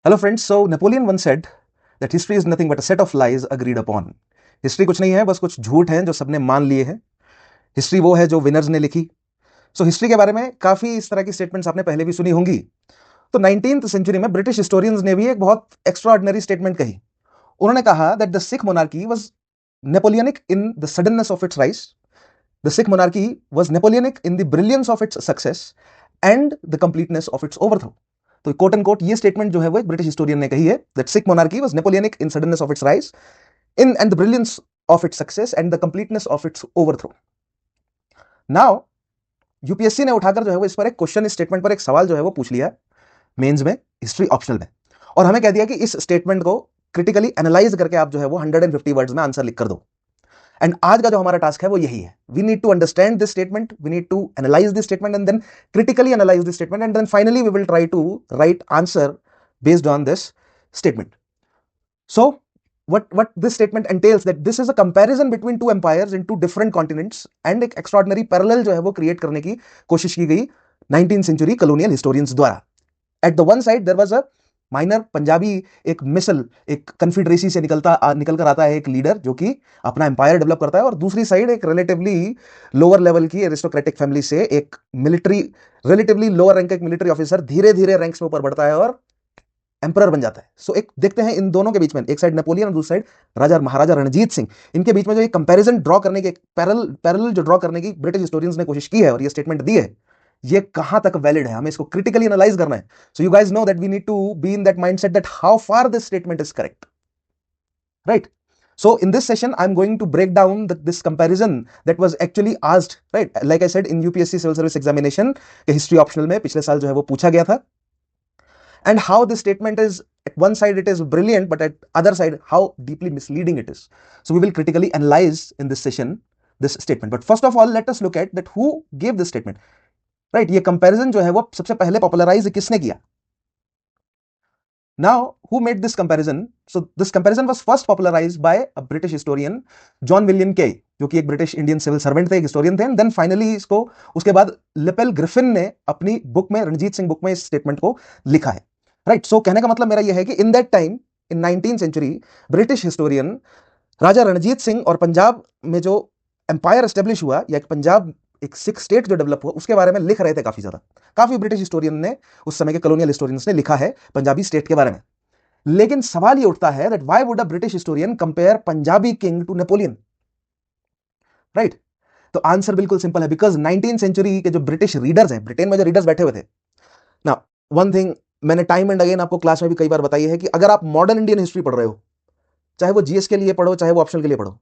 Hello friends, so Napoleon once said that history is nothing but a set of lies agreed upon. History कुछ नहीं है, बस कुछ झूठ हैं जो सबने मान लिए हैं. हिस्ट्री वो है जो विनर्स ने लिखी. सो हिस्ट्री के बारे में काफी इस तरह की स्टेटमेंट्स आपने पहले भी सुनी होंगी. तो 19th सेंचुरी में ब्रिटिश हिस्टोरियंस ने भी एक बहुत एक्स्ट्राऑर्डिनरी स्टेटमेंट कही. उन्होंने कहा that the Sikh monarchy was Napoleonic in the suddenness of its rise. The Sikh monarchy was Napoleonic in the brilliance of its success and the completeness of its overthrow. तो coat and quote ये statement जो है वो एक British historian ने कही है that Sikh monarchy was Napoleonic in suddenness of its rise in and the brilliance of its success and the completeness of its overthrow. Now UPSC ने उठाकर जो है वो इस पर एक क्वेश्चन, इस स्टेटमेंट पर एक सवाल जो है वो पूछ लिया मेंस में, हिस्ट्री ऑप्शनल में, और हमें कह दिया कि इस स्टेटमेंट को क्रिटिकली एनालाइज करके आप जो है वो 150 वर्ड्स में आंसर लिख कर दो. एंड आज का जो हमारा टास्क है वो यही है. We need to understand this statement, we need to analyze this statement and then critically analyze this statement, and then finally we will try to write answer based on this statement. So what this statement entails that this is a comparison between two empires in two different continents, and एक extraordinary parallel जो है वो create करने की कोशिश की गई 19th century colonial historians द्वारा. At the one side there was a minor Punjabi एक मिसल, एक कन्फेडरेसी से निकल कर आता है एक लीडर जो कि अपना एम्पायर डेवलप करता है, और दूसरी साइड एक रिलेटिवली लोअर लेवल की एरिस्टोक्रेटिक फैमिली से एक मिलिट्री, रिलेटिवली लोअर रैंक का एक मिलिट्री ऑफिसर धीरे धीरे रैंक्स में ऊपर बढ़ता है और एम्परर बन जाता है. सो एक देखते हैं इन दोनों के बीच में, एक साइड नेपोलियन और दूसरी साइड राजा महाराजा रणजीत सिंह, इनके बीच में जो एक कंपैरिजन ड्रॉ करने की, पैरेलल जो ड्रॉ करने की ब्रिटिश हिस्टोरियंस ने कोशिश की है और ये स्टेटमेंट दी है, ये कहां तक वैलिड है, हमें इसको क्रिटिकली एनालाइज करना है. So you guys know that we need to be in that mindset that how far this statement is correct, right? So in this session I'm going to break down this comparison that was actually asked, right, like I said, in UPSC civil service examination के history optional में पिछले साल जो है वो पूछा गया था, and how this statement is, at one side it is brilliant, but at other side how deeply misleading it is. So we will critically analyze in this session this statement, but first of all let us look at that who gave this statement, right? ये comparison जो है वो सबसे पहले popularise किसने किया? Now who made this comparison? So this comparison was first popularized by a British historian, John William Kay, जो कि एक ब्रिटिश इंडियन सिविल सर्वेंट थे, एक हिस्टोरियन थे. एंड देन फाइनली इसको उसके बाद लिपेल ग्रिफिन ने अपनी बुक में, रणजीत सिंह बुक में, इस स्टेटमेंट को लिखा है, राइट? सो कहने का मतलब मेरा यह है कि in that time, in 19th century, British historian Raja Ranjit Singh और पंजाब में जो एम्पायर एस्टेब्लिश हुआ, या पंजाब एक सिख स्टेट जो डेवलप हुआ, उसके बारे में लिख रहे थे काफी ज्यादा. काफी ब्रिटिश हिस्टोरियन ने, उस समय के कॉलोनियल हिस्टोरियंस ने लिखा है पंजाबी स्टेट के बारे में. लेकिन सवाल ये उठता है that why would a British historian compare Punjabi king to Napoleon, right? तो आंसर बिल्कुल सिंपल है, बिकॉज 19th सेंचुरी के जो ब्रिटिश रीडर्स हैं, ब्रिटेन में जो रीडर्स बैठे हुए थे ना, वन थिंग मैंने टाइम एंड अगेन आपको क्लास में भी कई बार बताई है कि अगर आप मॉडर्न इंडियन हिस्ट्री पढ़ रहे हो, चाहे वो जीएस के लिए पढ़ो, चाहे वो ऑप्शनल के लिए पढ़ो,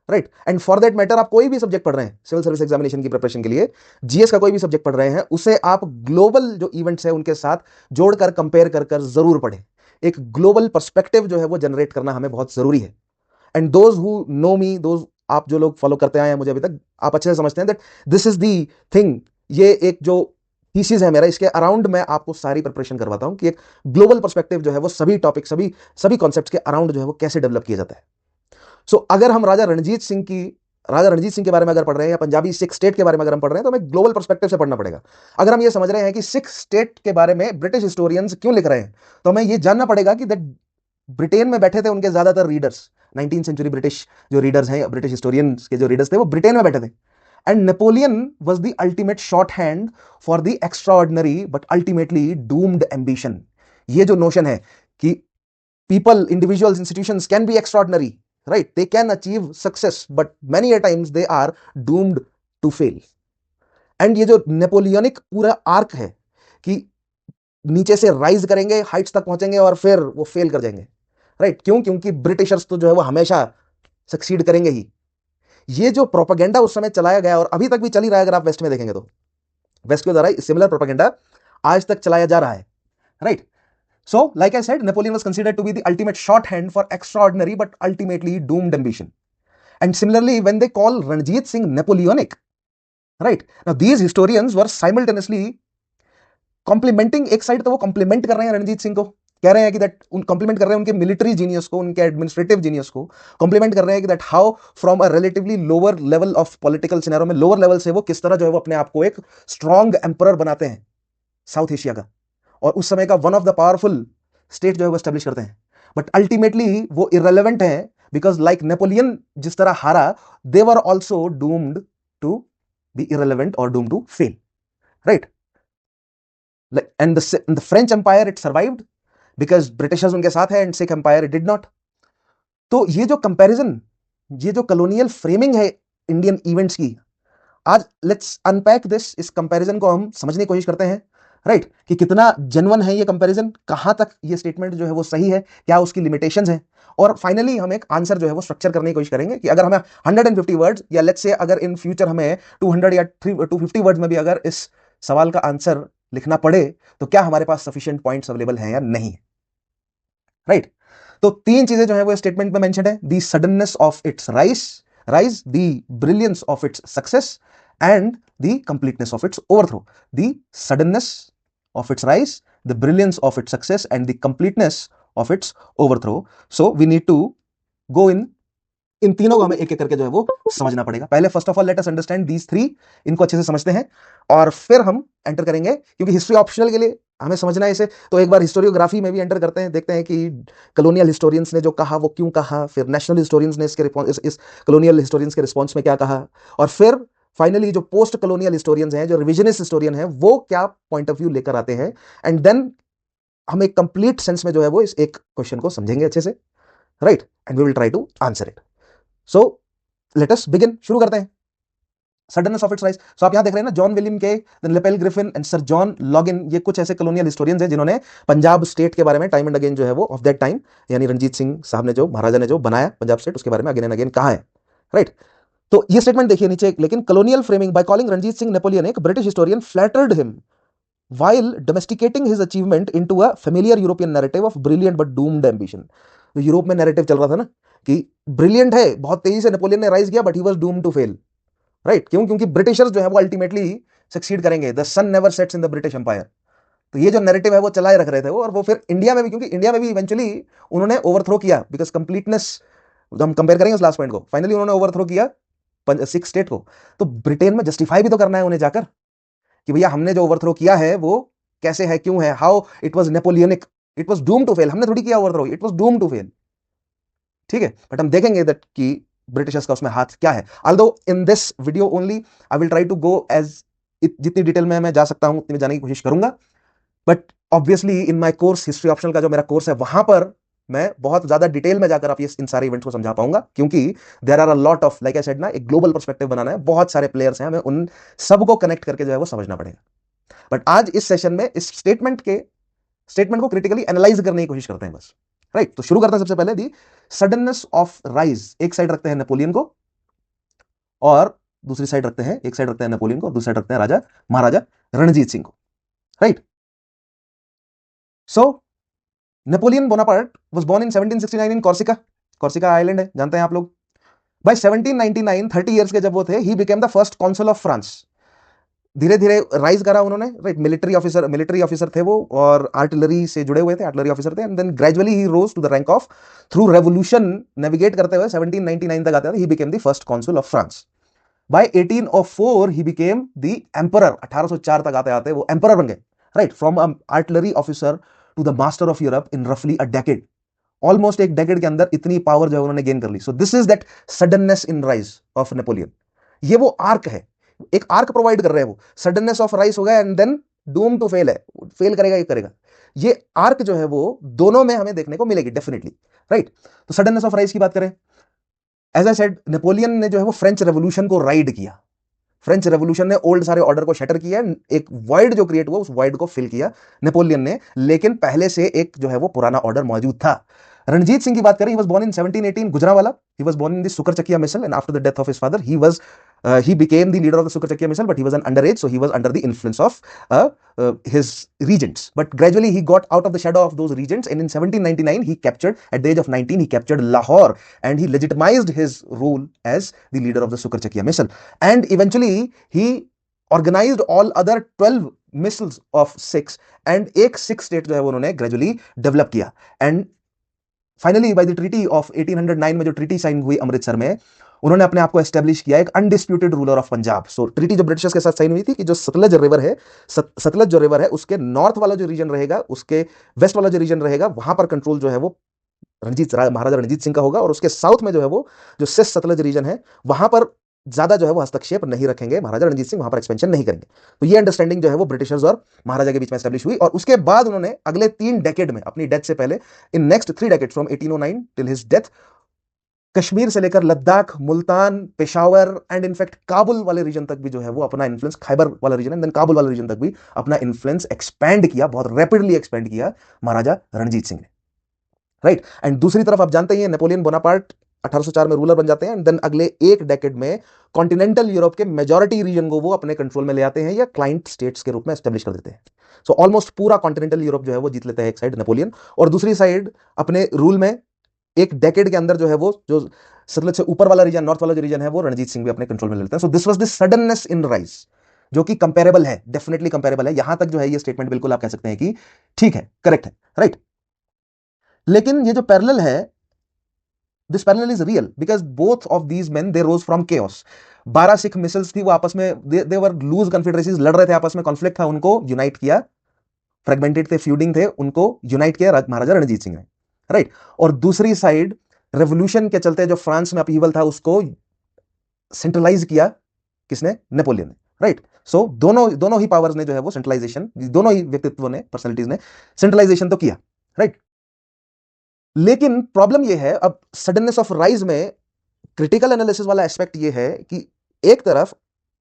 right, and for that matter आप कोई भी सब्जेक्ट पढ़ रहे हैं सिविल सर्विस एग्जामिनेशन की प्रिपरेशन के लिए, जीएस का कोई भी सब्जेक्ट पढ़ रहे हैं, उसे आप ग्लोबल जो इवेंट्स है उनके साथ जोड़कर, कंपेयर कर कर जरूर पढ़ें. एक ग्लोबल पर्सपेक्टिव जो है वो जनरेट करना हमें बहुत जरूरी है. And those who know me, those आप जो लोग फॉलो करते आए हैं मुझे अभी तक, आप अच्छे से समझते हैं that this is the thing. ये एक जो थीसिस है मेरा, इसके अराउंड मैं आपको सारी प्रिपरेशन करवाता हूं कि एक ग्लोबल पर्सपेक्टिव जो है वो सभी टॉपिक, सभी कॉन्सेप्ट्स के अराउंड जो है वो कैसे डेवलप किया जाता है. सो अगर हम राजा रणजीत सिंह के बारे में अगर पढ़ रहे हैं, या पंजाबी सिख स्टेट के बारे में अगर हम पढ़ रहे हैं, तो हमें ग्लोबल पर्सपेक्टिव से पढ़ना पड़ेगा. अगर हम ये समझ रहे हैं कि सिख स्टेट के बारे में ब्रिटिश हिस्टोरियंस क्यों लिख रहे हैं, तो हमें ये जानना पड़ेगा कि दैट ब्रिटेन में बैठे थे उनके ज्यादातर रीडर्स, 19th सेंचुरी ब्रिटिश जो रीडर्स हैं, ब्रिटिश हिस्टोरियंस के जो रीडर्स थे, वो ब्रिटेन में बैठे थे. And Napoleon was the ultimate short hand for the extraordinary but ultimately doomed ambition. ये जो नोशन है कि people, individuals, institutions can be extraordinary, right, they can achieve success but many a times they are doomed to fail. and ये जो Napoleonic पूरा arc है कि नीचे से राइज करेंगे, हाइट्स तक पहुंचेंगे और फिर वो फेल कर जाएंगे, राइट? क्यों? क्योंकि ब्रिटिशर्स तो जो है वो हमेशा सक्सीड करेंगे ही. ये जो प्रोपेगेंडा उस समय चलाया गया और अभी तक भी चल ही रहा है, अगर आप वेस्ट में देखेंगे तो वेस्ट के द्वारा सिमिलर प्रोपेगेंडा आज तक चलाया जा रहा है, right? So, like I said, Napoleon was considered to be the ultimate shorthand for extraordinary but ultimately doomed ambition. And similarly, when they call Ranjit Singh Napoleonic, right? Now, these historians were simultaneously complimenting, एक side तो वो complement कर रहे हैं रणजीत सिंह को, कह रहे हैं कि दैट कॉम्प्लीमेंट कर रहे हैं उनके मिलिट्री जीनियस को, उनके एडमिनिस्ट्रेटिव जीनियस को कॉम्प्लीमेंट कर रहे हैं कि that how from a relatively lower level of political scenario में, लोअर लेवल से वो किस तरह जो है वो अपने आप को एक स्ट्रॉन्ग एम्परर बनाते हैं साउथ एशिया का, और उस समय का one of the powerful state जो है वो एस्टेब्लिश करते हैं, बट अल्टीमेटली वो इररेलेवेंट है, बिकॉज लाइक नेपोलियन जिस तरह हारा, they were also doomed to be irrelevant और doomed to fail, right? And the French empire it survived because britishers उनके साथ है, and Sikh empire it did not. तो ये जो कंपैरिजन, ये जो कॉलोनियल फ्रेमिंग है इंडियन इवेंट्स की, आज लेट्स अनपैक दिस, इस कंपैरिजन को हम समझने की कोशिश करते हैं, राइट? कि कितना जेन्युइन है ये कंपैरिजन, कहां तक ये स्टेटमेंट जो है वो सही है, क्या उसकी लिमिटेशंस हैं, और फाइनली हम एक आंसर जो है वो स्ट्रक्चर करने की कोशिश करेंगे कि अगर हमें 150 वर्ड्स, या लेट्स से अगर इन फ्यूचर हमें 200 या 250 वर्ड्स में भी अगर इस सवाल का आंसर लिखना पड़े, तो क्या हमारे पास सफिशिएंट पॉइंट्स अवेलेबल हैं या नहीं, राइट? तो तीन चीजें जो है वो स्टेटमेंट में मेंशन है, the suddenness of its rise, the brilliance of its success, and the completeness of its overthrow. The suddenness of its rise, the brilliance of its success, and the completeness of its overthrow. So we need to go in तीनों को हमें एक एक करके जो है वो समझना पड़ेगा। पहले first of all let us understand these three, इनको अच्छे से समझते हैं, और फिर हम एंटर करेंगे, क्योंकि हिस्ट्री ऑप्शनल के लिए हमें समझना है इसे, तो एक बार हिस्टोरियोग्राफी में भी एंटर करते हैं, देखते हैं कि कॉलोनियल हिस्टोरियंस ने जो कहा वो क्यों कहा, फिर नेशनल हिस्टोरियंस ने इस कॉलोनियल हिस्टोरियंस के रिस्पॉन्स में क्या कहा, और फिर फाइनली जो पोस्ट कॉलोनियल हिस्टोरियंस हैं, जो रिविजनिस्ट हिस्टोरियन हैं, वो क्या पॉइंट ऑफ व्यू लेकर आते हैं, एंड देन हम एक कंप्लीट सेंस में जो है वो इस एक क्वेश्चन को समझेंगे अच्छे से, right? And we will try to answer it. So let us begin, शुरू करते हैं। Suddenness of its rise, so आप यहां देख रहे हैं ना, John William Kaye, then Lepel Griffin and sir John Login, ये कुछ ऐसे कॉलोनियल हिस्टोरियंस हैं जिन्होंने पंजाब स्टेट के बारे में टाइम एंड अगेन जो है वो ऑफ दैट टाइम, यानी रणजीत सिंह साहब ने, जो महाराजा ने जो बनाया पंजाब स्टेट, उसके बारे में अगेन एंड अगेन कहा है, राइट? तो ये स्टेटमेंट देखिए नीचे, लेकिन colonial framing by calling Ranjit Singh Napoleon, एक British historian, flattered him while domesticating his achievement into a familiar European narrative of brilliant but doomed ambition। तो यूरोप में नैरेटिव चल रहा था ना कि ब्रिलियंट है, बहुत तेजी से नेपोलियन ने राइज किया, but he was doomed to fail, right? क्यों? क्योंकि ब्रिटिशर्स जो है वो अल्टीमेटली सक्सीड करेंगे, the sun never sets in the British empire. तो ये जो नैरेटिव है वो चलाए रख रहे थे वो, और वो फिर इंडिया में भी, क्योंकि इंडिया में भी इवेंचुअली उन्होंने ओवरथ्रो किया, बिकॉज कंप्लीटनेस, हम कंपेयर करेंगे उस लास्ट पॉइंट को, फाइनली उन्होंने ओवरथ्रो किया 6 स्टेट को। तो ब्रिटेन में जस्टिफाई भी तो करना है उन्हें जाकर कि भैया हमने जो ओवरथ्रो किया है वो कैसे है, क्यों है, how it was Napoleonic, it was doomed to fail, हमने थोड़ी किया overthrow, it was doomed to fail, ठीक है? बट हम देखेंगे दैट कि ब्रिटिशर्स का उसमें हाथ क्या है। Although in this video only I will try to go as, जितनी डिटेल में मैं जा सकता हूं उतनी जाने की कोशिश करूंगा, but obviously in my course history optional का जो मेरा कोर्स है, वहां पर मैं बहुत ज्यादा डिटेल में जाकर आप इन सारे इवेंट्स को समझा पाऊंगा, क्योंकि there are a lot of, like I said ना, एक ग्लोबल पर्सपेक्टिव बनाना है, बहुत सारे प्लेयर्स हैं, हमें उन सबको कनेक्ट करके जो है वो समझना पड़ेगा। बट आज इस सेशन में इस स्टेटमेंट को क्रिटिकली एनालाइज करने की कोशिश करते हैं बस, राइट? तो शुरू करते हैं सबसे पहले दी सडननेस ऑफ राइज, एक साइड रखते हैं नेपोलियन को, और दूसरी साइड रखते हैं, एक साइड रखते हैं नेपोलियन को, दूसरी साइड रखते हैं महाराजा रणजीत सिंह को, right? So Napoleon Bonaparte was born in 1769 in Corsica island है, जानते हैं आप लोग। बाय 1799, 30 इयर्स के जब वो थे, he became the first consul of France. धीरे धीरे राइज करा उन्होंने, राइट? मिलिट्री ऑफिसर थे वो, और आर्टिलरी से जुड़े हुए थे, आर्टिलरी ऑफिसर थे, and then gradually he rose to the rank of, through revolution navigate करते हुए 1799 तक आते थे, he became the first consul of France. By 1804 he became the emperor, 1804 तक आते आते वो एम्परर बन गए, right? From artillery officer to the master of Europe in रफली अ डेकेड, ऑलमोस्ट एक डेकेड के अंदर इतनी पावर जो है उन्होंने गेन कर ली। So this is that suddenness in rise of Napoleon, ये वो आर्क है, एक आर्क प्रोवाइड कर रहे हैं वो, सडननेस ऑफ राइज हो गया, and then doom to fail है, फेल करेगा ये करेगा, ये आर्क जो है वो दोनों में हमें देखने को मिलेगी डेफिनेटली, राइट? तो सडननेस ऑफ राइज की बात करें, एज आई सेड, नेपोलियन ने जो है वो फ्रेंच रेवोल्यूशन को राइड किया, फ्रेंच रेवोल्यूशन ने ओल्ड सारे ऑर्डर को शटर किया, एक वॉइड जो क्रिएट हुआ उस वॉइड को फिल किया नेपोलियन ने, लेकिन पहले से एक जो है वो पुराना ऑर्डर मौजूद था। रणजीत सिंह की बात करें, he was born in 1718 Gujranwala, he was born in the Sukar Chakia missile, and after the death of his father he became the leader of the Sukar Chakia missile, but he was an underage, so he was under the influence of his regents, but gradually he got out of the shadow of those regents, and in 1799 he captured, at the age of 19 he captured Lahore, and he legitimized his rule as the leader of the Sukar Chakia missile, and eventually he organized all other 12 missiles of 6, and एक 6 state जो है वो उन्होंने gradually develop किया, and finally by the treaty of 1809 में जो treaty sign हुई अमृतसर में, उन्होंने अपने आप को एस्टेब्लिश किया एक undisputed ruler of Punjab. So treaty जो ब्रिटिशर्स के साथ साइन हुई थी कि जो सतलज रिवर है, सतलज जो रिवर है उसके नॉर्थ वाला जो रीजन रहेगा, उसके वेस्ट वाला जो रीजन रहेगा, वहां पर कंट्रोल जो है वो महाराजा रणजीत सिंह का होगा, और उसके साउथ में जो है वो जो सिस सतलज रीजन है, वहां पर ज्यादा जो है वो हस्तक्षेप नहीं रखेंगे, महाराजा रणजीत सिंह वहां पर एक्सपेंशन नहीं करेंगे। तो ये अंडरस्टैंडिंग जो है वो ब्रिटिशर्स और महाराजा के बीच में एस्टेब्लिश हुई, और उसके बाद उन्होंने अगले 3 डेकेड में, अपनी डेथ से पहले, in next 3 decade from 1809 till his death, Kashmir से लेकर लद्दाख, मुल्तान, पेशावर एंड इनफैक्ट काबुल वाले रीजन तक भी जो है वो अपना इन्फ्लुएंस, खैबर वाला रीजन है, देन काबुल वाले रीजन तक भी अपना इन्फ्लुएंस एक्सपैंड किया, बहुत रैपिडली एक्सपैंड किया महाराजा रणजीत सिंह ने, राइट। एंड दूसरी तरफ आप जानते ही हैं, नेपोलियन बोनापार्ट 1804 में रूलर बन जाते हैं, एंड देन अगले 1 डेकेड में कॉन्टिनेंटल यूरोप के मेजॉरिटी रीजन को वो अपने कंट्रोल में ले आते हैं या क्लाइंट स्टेट्स के रूप में एस्टेब्लिश कर देते हैं। सो ऑलमोस्ट पूरा कॉन्टिनेंटल यूरोप जो है वो जीत लेते हैं एक साइड नेपोलियन, और दूसरी साइड अपने रूल में 1 डेकेड के अंदर जो है वो जो सतलज से ऊपर वाला रीजन, नॉर्थ वाला जो रीजन है, वो रणजीत सिंह भी अपने कंट्रोल में ले लेते हैं। सो this was the suddenness in rise, जो कि कंपेरेबल है, डेफिनेटली कंपेरेबल है। यहां तक जो है ये स्टेटमेंट बिल्कुल आप कह सकते हैं कि ठीक है, करेक्ट है, राइट। लेकिन ये जो पैरेलल है, this parallel is real because both of these men they rose from chaos. 12 Sikh मिसल्स थी, वो आपस में दे वर लूज कॉन्फेडरेसीज, लड़ रहे थे आपस में, कॉन्फ्लिक्ट था, उनको यूनाइट किया। फ्रेगमेंटेड थे, फ्यूडिंग थे, उनको यूनाइट किया महाराजा रणजीत सिंह ने, राइट। और दूसरी साइड रेवोल्यूशन के चलते जो फ्रांस में अपहीवल था, उसको सेंट्रलाइज किया किसने? नेपोलियन ने, राइट। सो दोनों ही पावर्स ने जो है वो सेंट्रलाइजेशन, दोनों ही व्यक्तित्व ने, पर्सनैलिटीज ने सेंट्रलाइजेशन तो किया, राइट। लेकिन प्रॉब्लम यह है अब सडननेस ऑफ राइज में, क्रिटिकल एनालिसिस वाला एस्पेक्ट यह है कि एक तरफ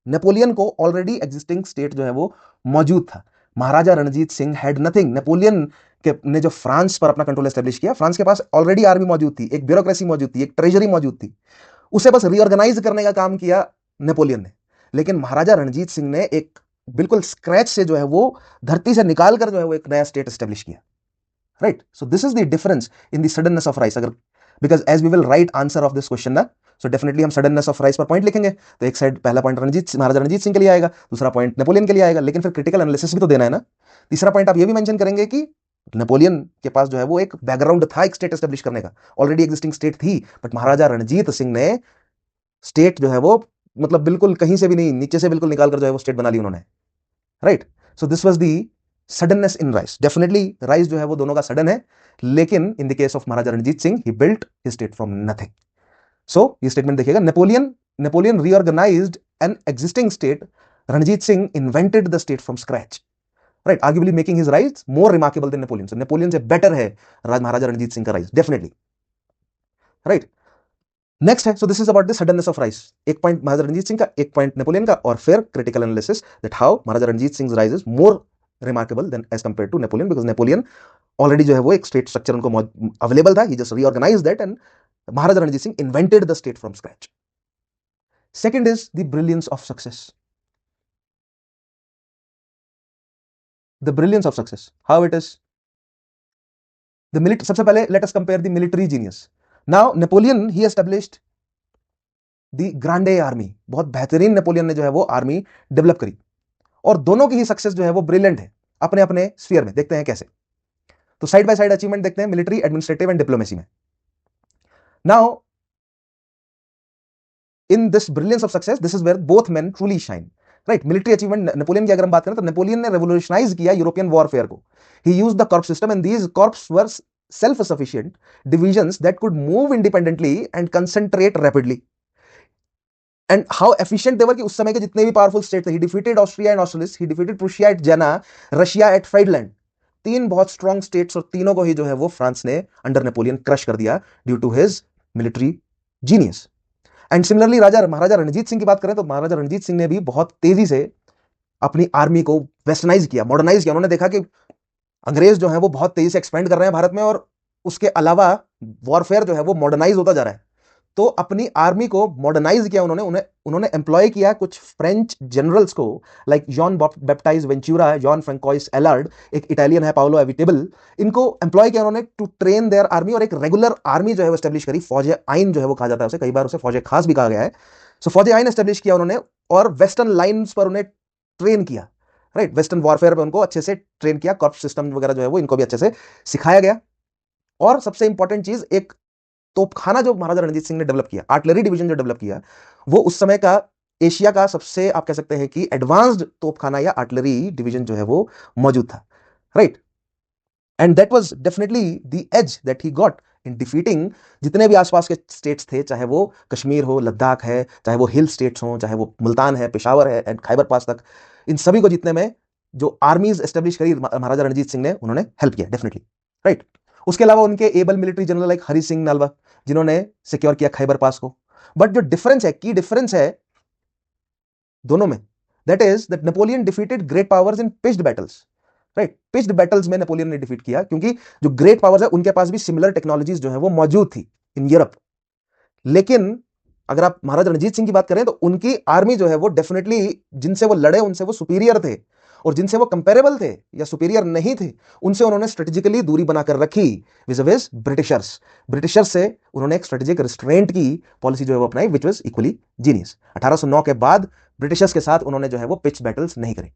नेपोलियन को ऑलरेडी एग्जिस्टिंग स्टेट जो है वो मौजूद था, Maharaja Ranjit Singh had nothing. Napoleon ने जो फ्रांस पर अपना कंट्रोल एस्टेब्लिश किया, फ्रांस के पास ऑलरेडी आर्मी मौजूद थी, एक ब्यूरोक्रेसी मौजूद थी, एक ट्रेजरी मौजूद थी, उसे बस रीऑर्गेनाइज करने का काम किया नेपोलियन ने। लेकिन महाराजा रणजीत सिंह ने एक बिल्कुल स्क्रैच से जो है वो धरती से निकाल कर जो है वो एक नया स्टेट एस्टेब्लिश किया, right. So this is the difference in the suddenness of rise. अगर because as we will write answer of this question ना, सो डेफिनेटली हम सडननेस ऑफ राइज पर पॉइंट लिखेंगे, तो एक साइड पहला पॉइंट महाराजा रणजीत सिंह के लिए आएगा, दूसरा पॉइंट नेपोलियन के लिए आएगा, लेकिन फिर क्रिटिकल एनालिसिस भी तो देना है ना। तीसरा पॉइंट आप ये भी मेंशन करेंगे कि नेपोलियन के पास जो है वो एक बैकग्राउंड था एक स्टेट एस्टेब्लिश करने का, ऑलरेडी एग्जिस्टिंग स्टेट थी, बट महाराजा रणजीत सिंह ने स्टेट जो है वो मतलब बिल्कुल कहीं से भी नहीं, नीचे से बिल्कुल निकाल कर जो है वो स्टेट बना ली उन्होंने, right. So this was the suddenness in rise. Definitely rise जो है वो दोनों का सडन है, लेकिन in the case of Maharaja Ranjit Singh, he built his state from nothing. So ये स्टेटमेंट देखिएगा, Napoleon reorganised an existing state, Ranjit Singh invented the state from scratch, right, arguably making his rise more remarkable than Napoleon. So Napoleon से better है महाराजा रणजीत सिंह का rise, definitely, right. Next है, so this is about the suddenness of rise. एक point Maharaja Ranjit Singh का, एक point Napoleon का, और फिर critical analysis that how Maharaja Ranjit Singh rise is more remarkable than as compare to Napoleon, because Napoleon already जो है वो एक स्टेट स्ट्रक्चर उनको अवेलेबल था, he just reorganised that, and Maharaja Ranjit Singh invented the state from scratch. Second is the brilliance of success. The brilliance of success, how it is the military. सबसे पहले let us compare the military genius. Now Napoleon he established the Grande army, बहुत बेहतरीन Napoleon ने जो है वो army develop करी, और दोनों की ही सक्सेस जो है वो ब्रिलियंट है अपने अपने स्फीयर में। देखते हैं कैसे, तो साइड बाय साइड अचीवमेंट देखते हैं मिलिट्री, एडमिनिस्ट्रेटिव एंड डिप्लोमेसी में। Now in this brilliance of success, this is where both men truly shine, right. Military achievement Napoleon की अगर हम बात करें तो नेपोलियन ने रेवोल्यूशनाइज किया यूरोपियन वॉरफेयर को। He used the corps system, and these corps were self sufficient divisions that could move independently and concentrate rapidly. And how efficient they were कि उस समय के जितने भी पावरफुल स्टेट थे, he defeated Austria and Austerlitz, he defeated Prussia at Jena, Russia at Friedland. 3 बहुत strong states, और तीनों को ही जो है वो फ्रांस ने अंडर नेपोलियन क्रश कर दिया due to his military genius. And similarly Maharaja Ranjit Singh की बात करें तो महाराजा रणजीत सिंह ने भी बहुत तेजी से अपनी आर्मी को वेस्टर्नाइज किया, मॉडर्नाइज किया। उन्होंने देखा कि अंग्रेज जो है वो बहुत तेजी से एक्सपेंड कर रहे हैं भारत में, और उसके अलावा वॉरफेयर जो है वो मॉडर्नाइज होता जा रहा है, तो अपनी आर्मी को मॉडर्नाइज किया उन्होंने एम्प्लॉय किया कुछ फ्रेंच जनरल्स को, like Jean Baptiste Ventura, Jean François Allard, एक इटालियन है पाओलो एविटेबल, इनको एम्प्लॉय किया उन्होंने टू ट्रेन देयर आर्मी, और एक रेगुलर आर्मी जो है वो एस्टेब्लिश करी। फौज आइन जो है वो कहा जाता है उसे, कई बार उसे फौज खास भी कहा गया है। सो फौज आइन एस्टेब्लिश किया उन्होंने, और वेस्टर्न लाइन्स पर उन्हें ट्रेन किया, राइट। वेस्टर्न वॉरफेयर पर उनको अच्छे से ट्रेन किया, कॉर्प्स सिस्टम वगैरह जो है वो इनको भी अच्छे से सिखाया गया। और सबसे इंपॉर्टेंट चीज, एक तोपखाना जो महाराजा रणजीत सिंह ने डेवलप किया, आर्टिलरी डिवीजन जो डेवलप किया, वो उस समय का एशिया का सबसे, आप कह सकते हैं कि एडवांस्ड तोपखाना या आर्टिलरी डिवीजन जो है वो मौजूद था, right. And that was definitely the edge that he got in defeating जितने भी आसपास के स्टेट्स थे, चाहे वो कश्मीर हो, लद्दाख है, चाहे वो हिल स्टेट्स हो, चाहे वो मुल्तान है, पेशावर है एंड खैबर पास तक, इन सभी को जीतने में जो आर्मीज एस्टेब्लिश करी महाराजा रणजीत सिंह ने, उन्होंने हेल्प किया डेफिनेटली, राइट। उसके अलावा उनके able military general like Hari Singh Nalwa, जिन्होंने सिक्योर किया खैबर पास को। बट जो डिफरेंस है, की डिफरेंस है दोनों में, that is that Napoleon defeated great powers in pitched battles, right. Pitched battles में नेपोलियन ने डिफीट किया, क्योंकि जो ग्रेट पावर्स है उनके पास भी सिमिलर टेक्नोलॉजीज जो है वो मौजूद थी इन यूरोप। लेकिन अगर आप महाराजा रणजीत सिंह की बात करें तो उनकी आर्मी जो है वो डेफिनेटली, जिनसे वो लड़े उनसे वो सुपीरियर थे, और जिनसे वो कंपेरेबल थे या सुपीरियर नहीं थे, उनसे उन्होंने स्ट्रेटेजिकली दूरी बनाकर रखी विज़ ब्रिटिशर्स। ब्रिटिशर्स से उन्होंने एक स्ट्रेटेजिक रिस्ट्रेंट की पॉलिसी जो है वो अपनाई, विच वाज इक्वली जीनियस। 1809 के बाद ब्रिटिशर्स के साथ उन्होंने जो है वो पिच बैटल्स नहीं करे,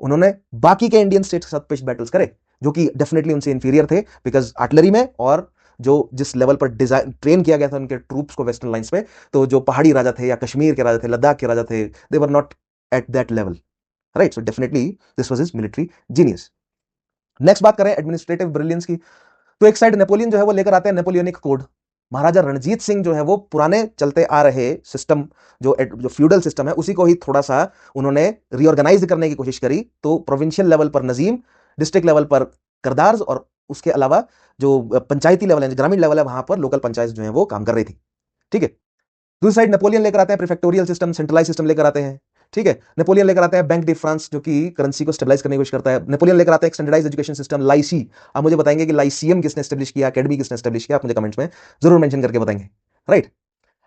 उन्होंने बाकी के इंडियन स्टेट्स के साथ पिच बैटल्स करे, जो कि डेफिनेटली उनसे इंफीरियर थे, बिकॉज आर्टिलरी में और जो जिस लेवल पर डिजाइन ट्रेन किया गया था उनके ट्रूप्स को वेस्टर्न लाइंस पे, तो जो पहाड़ी राजा थे या कश्मीर के राजा थे, लद्दाख के राजा थे, they were not at that level, right. So definitely this was his military genius. Next बात करें एडमिनिस्ट्रेटिव ब्रिलियंस की, तो एक साइड नेपोलियन जो है वो लेकर आते हैं नेपोलियनिक कोड। महाराजा रणजीत सिंह जो है वो पुराने चलते आ रहे सिस्टम, जो फ्यूडल सिस्टम है, उसी को ही थोड़ा सा उन्होंने रीऑर्गेनाइज करने की कोशिश करी। तो प्रोविंशियल लेवल पर नजीम, डिस्ट्रिक्ट लेवल पर करदार्स, और उसके अलावा जो पंचायती लेवल है, ग्रामीण लेवल है, वहां पर लोकल पंचायत जो है वो काम कर रही थी, ठीक है। दूसरी साइड नेपोलियन लेकर आते हैं प्रीफेक्टोरियल सिस्टम, सेंट्रलाइज सिस्टम लेकर आते हैं, ठीक है। नेपोलियन लेकर आते हैं बैंक डी फ्रांस, जो कि करेंसी को स्टेबलाइज करने की कोशिश करता है। नेपोलियन लेकर आते हैं स्टैंडर्डाइज एजुकेशन सिस्टम, लाइसी। आप मुझे बताएंगे कि लाइसियम किसने स्टेब्लिश किया, अकेडमी किसने स्टेब्लिश किया, आप मुझे कमेंट्स में जरूर मेंशन करके बताएंगे, right.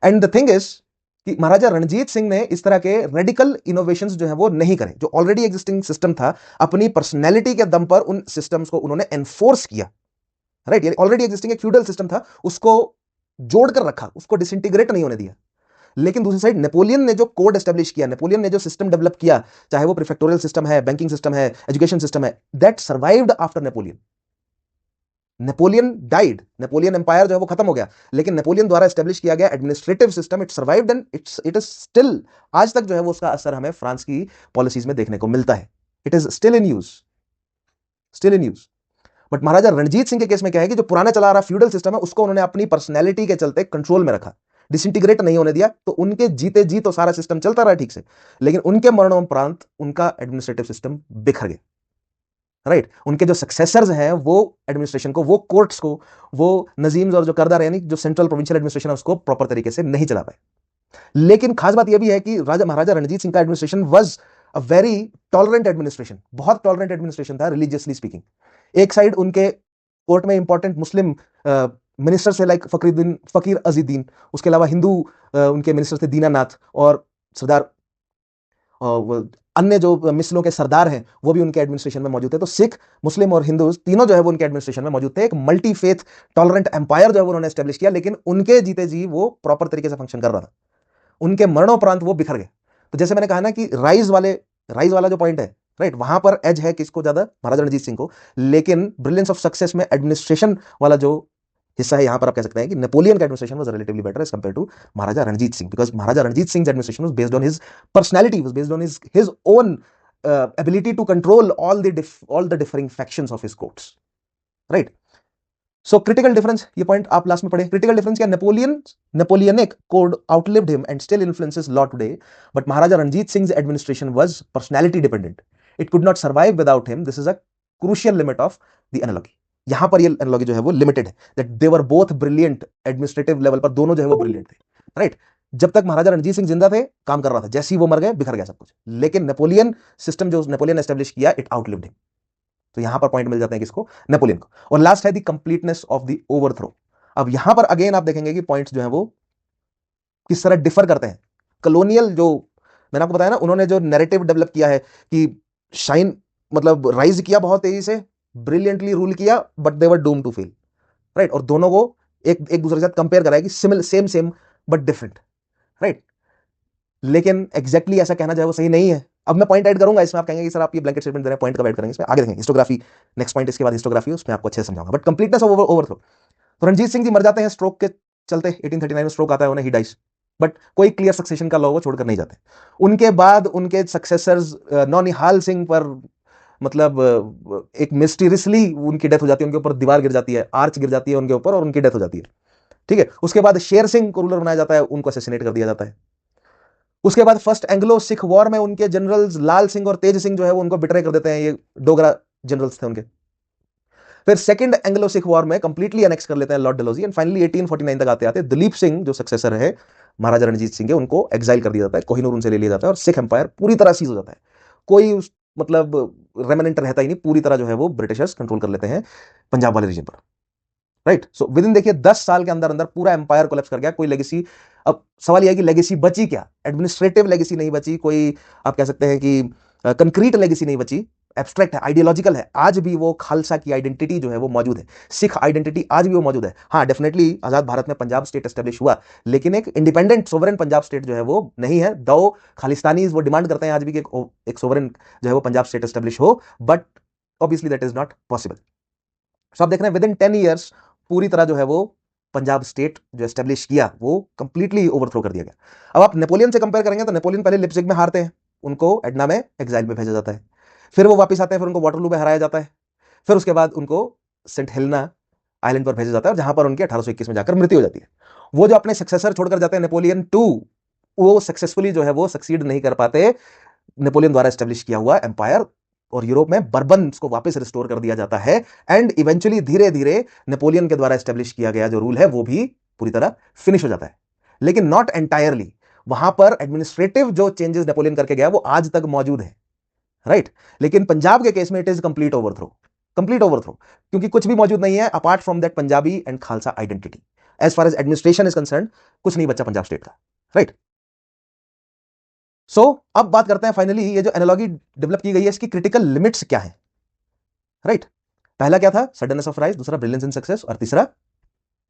And the thing is कि महाराजा रणजीत सिंह ने इस तरह के रेडिकल इनोवेशंस जो है वो नहीं करे। जो ऑलरेडी एग्जिस्टिंग सिस्टम था, अपनी पर्सनैलिटी के दम पर उन सिस्टम्स को उन्होंने एनफोर्स किया, राइट। यानी ऑलरेडी एग्जिस्टिंग एक फ्यूडल सिस्टम था, उसको जोड़कर रखा, उसको डिसइंटीग्रेट नहीं होने दिया। लेकिन दूसरी साइड नेपोलियन ने जो कोड एस्टेब्लिश किया, नेपोलियन ने जो सिस्टम डेवलप किया, चाहे वो प्रीफेक्टोरियल सिस्टम है, बैंकिंग सिस्टम है, एजुकेशन सिस्टम है, that survived after Napoleon. Napoleon died, Napoleon empire जो है वो खत्म हो गया, लेकिन नेपोलियन द्वारा एस्टेब्लिश किया गया administrative system, it survived and it is still, आज तक जो है वो उसका असर हमें फ्रांस की पॉलिसीज में देखने को मिलता है। It is still in use, still in use. But Maharaja Ranjit Singh के केस में क्या है कि जो पुराना चला रहा फ्यूडल सिस्टम है, उसको उन्होंने अपनी पर्सनैलिटी के चलते कंट्रोल में रखा, डिसइंटीग्रेट नहीं होने दिया। तो उनके जीते जी तो सारा सिस्टम चलता रहा ठीक से, लेकिन उनके मरणोपरांत उनका एडमिनिस्ट्रेटिव सिस्टम बिखर गया, राइट। उनके जो सक्सेसर्स हैं वो एडमिनिस्ट्रेशन को, वो कोर्ट्स को, वो नजीम्स और जो करदार यानी जो सेंट्रल प्रोविंशियल एडमिनिस्ट्रेशन है, उसको प्रॉपर तरीके से नहीं चला पाए। लेकिन खास बात यह भी है कि राजा महाराजा रणजीत सिंह का administration was a very tolerant administration, बहुत टॉलरेंट एडमिनिस्ट्रेशन था रिलीजियसली स्पीकिंग। एक साइड उनके कोर्ट में इंपॉर्टेंट मुस्लिम मिनिस्टर्स है लाइक फकीर अजीद्दीन, उसके अलावा हिंदू उनके मिनिस्टर थे दीनानाथ, और सरदार अन्य जो मिसलों के सरदार हैं वो भी उनके एडमिनिस्ट्रेशन में मौजूद थे। तो सिख, मुस्लिम और हिंदू तीनों जो है वो उनके एडमिनिस्ट्रेशन में मौजूद थे। एक मल्टी फेथ टॉलरेंट एम्पायर जो है वो उन्होंने एस्टेब्लिश किया, लेकिन उनके जीते जी वो प्रॉपर तरीके से फंक्शन कर रहा था। उनके मरणोपरांत वो बिखर गए। तो जैसे मैंने कहा ना कि राइज वाला जो पॉइंट है, राइट, वहां पर एज है किसको ज्यादा, महाराजा रणजीत सिंह को। लेकिन ब्रिलियंस ऑफ सक्सेस में एडमिनिस्ट्रेशन वाला जो हिस्सा है, यहां पर आप कह सकते हैं कि नेपोलियन का administration was relatively better as compare to Maharaja Ranjit Singh, because Maharaja Ranjit Singh administration was based on his personality, was based on his own ability to control all the differing factions of his courts, right? So critical difference, ये point आप last में पढ़े। critical difference क्या, Napoleonic code outlived him and still influences law today, but Maharaja Ranjit Singh's administration was personality dependent. It could not survive without him. This is a crucial limit of the analogy. यहां पर ये analogy जो है वो limited है, that they were both brilliant, administrative level पर दोनों जो है वो brilliant थे, right? जब तक महाराजा रणजीत सिंह जिंदा थे काम कर रहा था, जैसे ही वो मर गए बिखर गया सब कुछ। लेकिन नेपोलियन सिस्टम जो नेपोलियन एस्टेब्लिश किया, इट आउटलिव्ड हिम। तो यहां पर पॉइंट मिल जाते हैं किसको, नेपोलियन को। और लास्ट है the completeness of the overthrow. अब यहां पर अगेन आप देखेंगे कि पॉइंट्स जो है वो किस तरह डिफर करते हैं। कॉलोनियल जो मैंने आपको बताया ना, उन्होंने जो नैरेटिव डेवलप किया है कि शाइन मतलब राइज किया बहुत तेजी से, ब्रिलियंटली रूल किया, but they were doomed to fail, right. और दोनों को एक दूसरे के साथ कंपेयर कराया कि सेम बट डिफरेंट, राइट। लेकिन एग्जैक्टली ऐसा कहना जो है वो सही नहीं है। अब मैं पॉइंट ऐड करूंगा इसमें, आप कहेंगे कि सर आप ये ब्लैंकेट स्टेटमेंट दे रहे हैं, पॉइंट कब ऐड करेंगे इसमें, आगे देखेंगे। हिस्टोग्राफी नेक्स्ट पॉइंट, इसके बाद हिस्टोग्राफी, उसमें आपको अच्छे से समझाऊंगा। बट कंप्लीटनेस ऑफ ओवरथ्रो, तो रणजीत सिंह जी मर जाते हैं स्ट्रोक के चलते, 1839 में स्ट्रोक आता है उन्हें, ही डाइस। बट कोई क्लियर सक्सेशन का लॉ वो छोड़कर नहीं जाते। उनके बाद उनके सक्सेसर्स नौनिहाल सिंह पर मतलब एक मिस्टीरियसली उनकी डेथ हो जाती है, उनके ऊपर दीवार गिर जाती है, आर्च गिर जाती है उनके ऊपर और उनकी डेथ हो जाती है। ठीक है, उसके बाद शेर सिंह को रूलर बनाया जाता है, उनको असैसिनेट कर दिया जाता है। उसके बाद फर्स्ट एंग्लो सिख वॉर में उनके जनरल्स लाल सिंह और तेज सिंह जो है वो उनको बिट्रे कर देते हैं, ये डोगरा जनरल्स थे उनके। फिर सेकंड एंग्लो सिख वॉर में कंप्लीटली अनेक्स कर लेते हैं लॉर्ड डलहौजी, एंड फाइनली 1849 तक आते आते दिलीप सिंह जो सक्सेसर है महाराजा रणजीत सिंह के, उनको एग्जाइल कर दिया जाता है, कोहिनूर उनसे ले लिया जाता है और सिख एंपायर पूरी तरह सीज हो जाता है। कोई मतलब रेमिनेंट रहता ही नहीं, पूरी तरह जो है वो ब्रिटिशर्स कंट्रोल कर लेते हैं पंजाब वाले रीजन पर। राइट, सो विद इन देखिए 10 साल के अंदर अंदर पूरा एम्पायर कोलैप्स कर गया, कोई लेगेसी। अब सवाल यह है कि लेगेसी बची क्या? एडमिनिस्ट्रेटिव लेगेसी नहीं बची, कोई आप कह सकते हैं कि कंक्रीट लेगेसी नहीं बची, एब्स्ट्रैक्ट है, आइडियोलॉजिकल है। आज भी वो खालसा की आइडेंटिटी जो है वो मौजूद है, सिख आइडेंटिटी आज भी वो मौजूद है। हाँ डेफिनेटली आजाद भारत में पंजाब स्टेट एस्टेब्लिश हुआ, लेकिन एक इंडिपेंडेंट सोवरेन पंजाब स्टेट जो है वो नहीं है। दो खालिस्तानी वो डिमांड करते हैं आज भी कि एक सोवरेन जो है वो पंजाब स्टेट एस्टेब्लिश हो, but obviously that is not possible. So आप देख रहे हैं विद इन 10 ईयर्स पूरी तरह जो है वो पंजाब स्टेट जो एस्टेब्लिश किया वो कंप्लीटली ओवरथ्रो कर दिया गया। अब आप नेपोलियन से कंपेयर करेंगे तो नेपोलियन पहले लिप्जिग में हारते हैं, उनको एडना में एग्जाइल में भेजा जाता है, फिर वो वापस आते हैं, फिर उनको वाटरलू में हराया जाता है, फिर उसके बाद उनको सेंट हेलेना आइलैंड पर भेजा जाता है, जहां पर उनकी 1821 में जाकर मृत्यु हो जाती है। वो जो अपने सक्सेसर छोड़कर जाते हैं नेपोलियन टू, वो सक्सेसफुली जो है वो सक्सीड नहीं कर पाते नेपोलियन द्वारा एस्टेब्लिश किया हुआ एम्पायर, और यूरोप में बर्बन को वापस रिस्टोर कर दिया जाता है। एंड इवेंचुअली धीरे धीरे नेपोलियन के द्वारा एस्टेब्लिश किया गया जो रूल है वो भी पूरी तरह फिनिश हो जाता है, लेकिन नॉट एंटायरली। वहां पर एडमिनिस्ट्रेटिव जो चेंजेस नेपोलियन करके गया वो आज तक मौजूद है। राइट, लेकिन पंजाब के केस में it is complete overthrow, complete overthrow, क्योंकि कुछ भी मौजूद नहीं है apart from that Punjabi and Khalsa identity. As far as administration is concern कुछ नहीं बचा पंजाब स्टेट का। राइट, सो अब बात करते हैं फाइनली ये जो एनालॉजी डेवलप की गई है इसकी क्रिटिकल लिमिट्स क्या है। राइट, पहला क्या था? सडननेस ऑफ राइज, दूसरा ब्रिलियंस इन सक्सेस, और तीसरा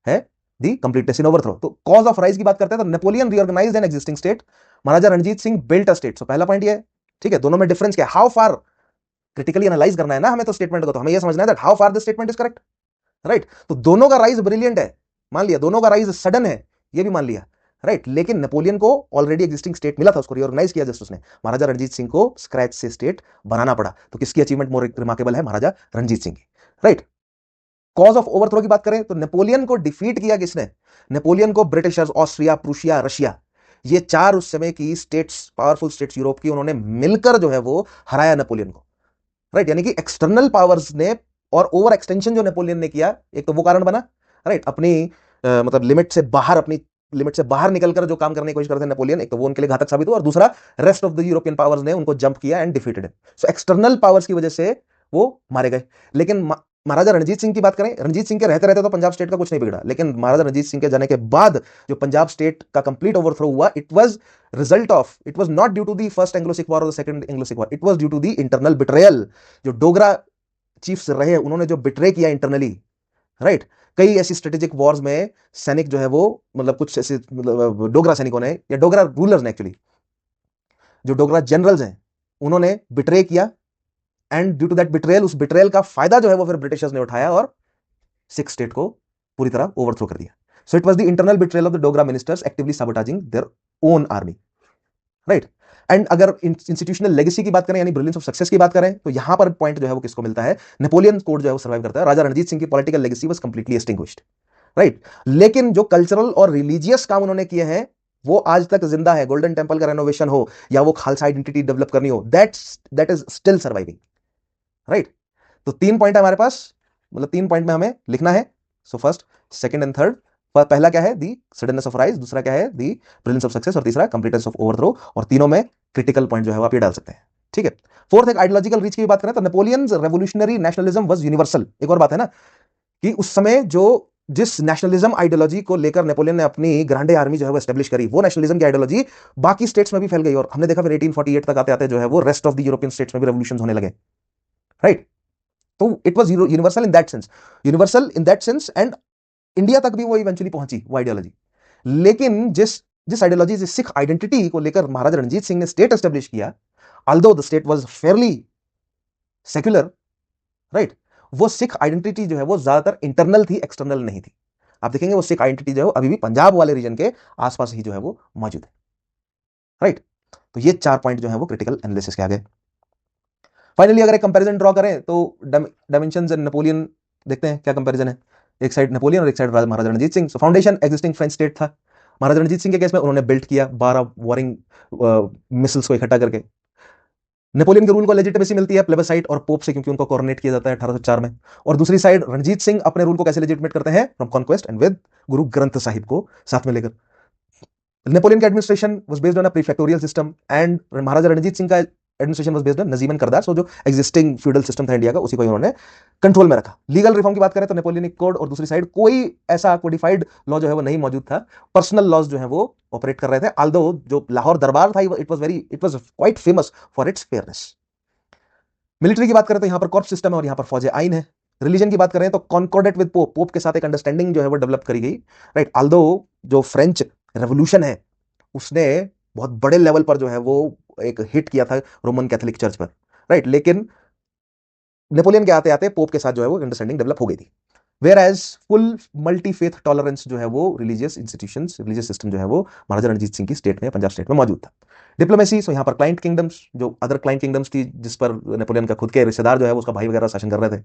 है दी कंप्लीटनेस इन ओवरथ्रो। तो कॉज ऑफ राइज की बात करते हैं तो Napoleon reorganised an existing state, Maharaja Ranjit Singh built a state. So पहला पॉइंट ये है। ठीक है, दोनों में डिफरेंस क्या है? हाउ फार क्रिटिकली एनालाइज करना है ना हमें तो स्टेटमेंट को, तो हमें यह समझना है that how far the statement is correct. Right, तो दोनों का राइज ब्रिलियंट है मान लिया, दोनों का राइज सडन है ये भी मान लिया। राइट, लेकिन नेपोलियन को ऑलरेडी एग्जिस्टिंग स्टेट मिला था, उसको रिऑर्गेनाइज किया जस्ट उसने। महाराजा रणजीत सिंह को स्क्रैच से स्टेट बनाना पड़ा। तो किसकी अचीवमेंट मोर रिमार्केबल है? महाराजा रणजीत सिंह की। राइट, कॉज ऑफ ओवरथ्रो की बात करें तो नेपोलियन को डिफीट किया किसने? नेपोलियन को ब्रिटिशर्स, ऑस्ट्रिया, प्रूशिया, रशिया, ये चार उस समय की स्टेट्स, पावरफुल स्टेट्स यूरोप की, उन्होंने मिलकर जो है वो हराया नेपोलियन को। राइट, यानी कि एक्सटर्नल पावर्स ने और ओवर एक्सटेंशन जो नेपोलियन ने किया, एक तो वो कारण बना। राइट, अपनी मतलब लिमिट से बाहर, अपनी लिमिट से बाहर निकलकर जो काम करने की कोशिश करते हैं नेपोलियन, एक तो वो उनके लिए घातक साबित हुआ, और दूसरा rest of the European powers ने उनको जंप किया and defeated. So external powers की वजह से वो मारे गए। लेकिन महाराजा रणजीत सिंह की बात करें, रणजीत सिंह के रहते रहते तो पंजाब स्टेट का कुछ नहीं बिगड़ा, लेकिन महाराजा रणजीत सिंह के जाने के बाद जो पंजाब स्टेट का कंप्लीट ओवरथ्रो हुआ, it was result of, it was not due to the first Anglo Sikh war और the second Anglo Sikh war, it was due to the internal betrayal. जो डोगरा चीफ्स रहे उन्होंने जो बिट्रे किया इंटरनली। राइट, कई ऐसी स्ट्रेटेजिक वॉर्स में सैनिक जो है वो मतलब कुछ ऐसे मतलब डोगरा सैनिकों ने या डोगरा रूलर्स ने, एक्चुअली जो डोगरा जनरल्स हैं, उन्होंने बिट्रे किया, and due to that betrayal, उस बिट्रेयल का फायदा जो है वो फिर ब्रिटिशर्स ने उठाया और सिख स्टेट को पूरी तरह ओवरथ्रो कर दिया। So it was the internal betrayal of the Dogra ministers actively sabotaging their own army. Right, and अगर इंस्टीट्यूशनल लेगेसी की बात करें यानी ब्रिलियंस ऑफ सक्सेस की बात करें तो यहां पर पॉइंट जो है वो किसको मिलता है? नेपोलियन कोड जो है वो सर्वाइव करता है। राजा रणजीत सिंह की political legacy was completely extinguished. Right, लेकिन जो कल्चरल और रिलीजियस काम उन्होंने किए हैं वो आज तक जिंदा है। गोल्डन टेंपल का रेनोवेशन हो या वो खालसा आइडेंटिटी डेवलप करनी हो, that is still surviving. Right, तो 3 पॉइंट है हमारे पास, मतलब 3 पॉइंट में हमें लिखना है। So first, second and third. पहला क्या है? दी सडननेस ऑफ राइज, दूसरा क्या है? दी ब्रिलियंस ऑफ सक्सेस, और तीसरा कंप्लीटनेस ऑफ ओवरथ्रो। और तीनों में क्रिटिकल पॉइंट जो है वो आप ये डाल सकते हैं। ठीक है, फोर्थ एक आइडियोलॉजिकल रीच की बात करें तो Napoleon's revolutionary nationalism was universal. एक और बात है ना कि उस समय जो जिस नेशनलिज्म आइडियोलॉजी को लेकर नेपोलियन ने अपनी ग्रांडे आर्मी जो है वो एस्टेब्लिश करी, वो नेशनलिज्म की आइडियोलॉजी बाकी स्टेट्स में भी फैल गई, और हमने देखा फिर 1848 तक आते आते जो है वो rest of the European states में भी रेवोल्यूशन होने लगे। राइट, तो it was universal in that sense, universal in that sense, and India तक भी वो इवेंचुअली पहुंची वो आइडियोलॉजी। लेकिन जिस जिस आइडियोलॉजी से सिख आइडेंटिटी को लेकर महाराजा रणजीत सिंह ने स्टेट एस्टेब्लिश किया, although the state was Fairlie secular, right, वो सिख आइडेंटिटी जो है वो ज्यादातर इंटरनल थी, एक्सटर्नल नहीं थी। आप देखेंगे वो सिख आइडेंटिटी जो है अभी भी पंजाब वाले रीजन के आसपास ही जो है वो मौजूद है, राइट। तो ये 4 पॉइंट जो है वो क्रिटिकल एनालिसिस के आ गए। फाइनली अगर एक कंपैरिजन ड्रॉ करें तो डायमेंशंस एंड नेपोलियन देखते हैं क्या कंपैरिजन है। एक साइड नेपोलियन और एक साइड महाराजा रणजीत सिंह। सो फाउंडेशन एग्जिस्टिंग फ्रेंच स्टेट था। महाराजा रणजीत सिंह के केस में उन्होंने बिल्ड किया 12 वॉरिंग मिसल्स को इकट्ठा करके। नेपोलियन के रूल को लेजिटिमेसी मिलती है प्लेबसाइट और पोप से, क्योंकि उनको कोरोनेट किया जाता है 1804 में। और दूसरी साइड रणजीत सिंह अपने रूल को कैसे लेजिटिमेट करते हैं? From conquest and with Guru Granth Sahib को साथ में लेकर। नेपोलियन का administration was based on a prefectorial system and Maharaja Ranjit Singh का administration was based on nazim and kardar. So जो एक्जिस्टिंग फ्यूडल सिस्टम था इंडिया का, उसी को इन्होंने कंट्रोल में रखा। लीगल रिफॉर्म की बात करें तो नेपोलियनिक कोड और दूसरी साइड कोई ऐसा कोडिफाइड लॉ जो है वो नहीं मौजूद था। पर्सनल लॉज जो है वो ऑपरेट कर रहे थे। ऑल्दो जो लाहौर दरबार था it was quite famous for its fairness. Military की बात करें तो यहां पर कॉर्प्स सिस्टम है और यहां पर फौज आइन है। रिलीजन की बात करें तो कॉन्कॉर्डेट विद पोप, पोप के साथ एक अंडरस्टैंडिंग जो है वो डेवलप करी गई, राइट। ऑल्दो जो फ्रेंच रेवोल्यूशन है उसने बहुत बड़े लेवल पर जो है वो एक हिट किया था रोमन कैथोलिक चर्च पर, राइट। लेकिन नेपोलियन के आते आते पोप के साथ जो है वो अंडरस्टैंडिंग डेवलप हो गई थी। Whereas full multi faith tolerance जो है वो रिलीजियस इंस्टीट्यूशंस, रिलीजियस सिस्टम जो है वो महाराजा रणजीत सिंह की स्टेट में, पंजाब स्टेट में मौजूद था। डिप्लोमेसी, सो यहाँ पर क्लाइंट किंगडम्स, जो अदर क्लाइंट किंगडम्स थी जिस पर नेपोलियन का खुद के रिश्तेदार जो है उसका भाई वगैरह शासन कर रहे थे।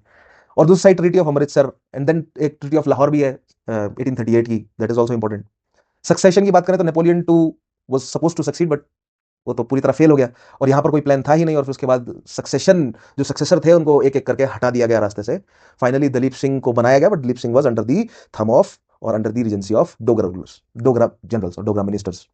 और दूसरी side treaty of Amritsar and then एक ट्रीटी ऑफ लाहौर भी है 1838 की, that is also important. Succession की बात करें तो Napoleon two was suppose to succeed but वो तो पूरी तरह फेल हो गया और यहां पर कोई प्लान था ही नहीं। और फिर उसके बाद सक्सेशन, जो सक्सेसर थे उनको एक एक करके हटा दिया गया रास्ते से। फाइनली दलीप सिंह को बनाया गया, but Dalip Singh was under the thumb of और under the regency of Dogra rulers, Dogra generals और डोगरा मिनिस्टर्स।